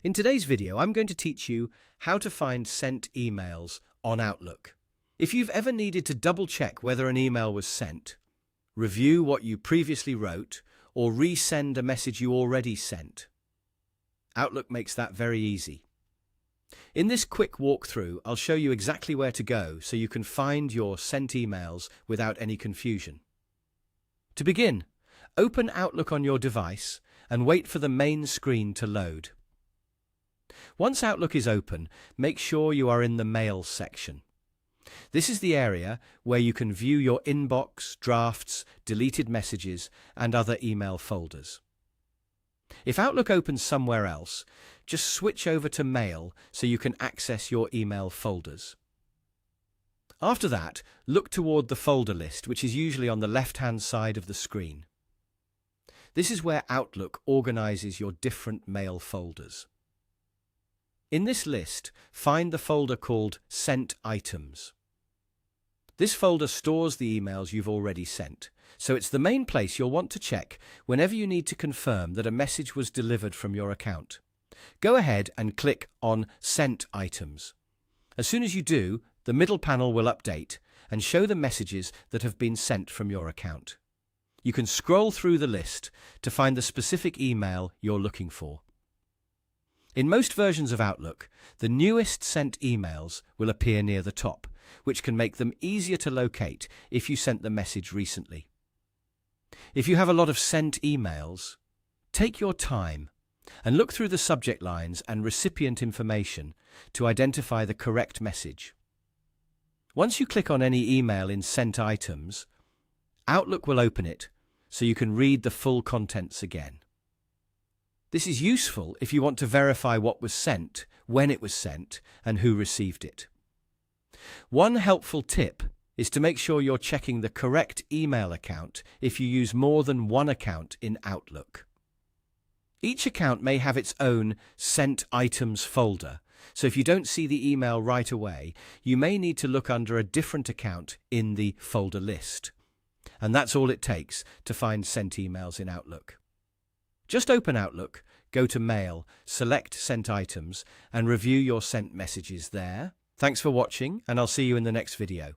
In today's video, I'm going to teach you how to find sent emails on Outlook. If you've ever needed to double-check whether an email was sent, review what you previously wrote, or resend a message you already sent, Outlook makes that very easy. In this quick walkthrough, I'll show you exactly where to go so you can find your sent emails without any confusion. To begin, open Outlook on your device and wait for the main screen to load. Once Outlook is open, make sure you are in the Mail section. This is the area where you can view your inbox, drafts, deleted messages, and other email folders. If Outlook opens somewhere else, just switch over to Mail so you can access your email folders. After that, look toward the folder list, which is usually on the left-hand side of the screen. This is where Outlook organizes your different mail folders. In this list, find the folder called Sent Items. This folder stores the emails you've already sent, so it's the main place you'll want to check whenever you need to confirm that a message was delivered from your account. Go ahead and click on Sent Items. As soon as you do, the middle panel will update and show the messages that have been sent from your account. You can scroll through the list to find the specific email you're looking for. In most versions of Outlook, the newest sent emails will appear near the top, which can make them easier to locate if you sent the message recently. If you have a lot of sent emails, take your time and look through the subject lines and recipient information to identify the correct message. Once you click on any email in Sent Items, Outlook will open it so you can read the full contents again. This is useful if you want to verify what was sent, when it was sent, and who received it. One helpful tip is to make sure you're checking the correct email account if you use more than one account in Outlook. Each account may have its own Sent Items folder, so if you don't see the email right away, you may need to look under a different account in the folder list. And that's all it takes to find sent emails in Outlook. Just open Outlook, go to Mail, select Sent Items, and review your sent messages there. Thanks for watching, and I'll see you in the next video.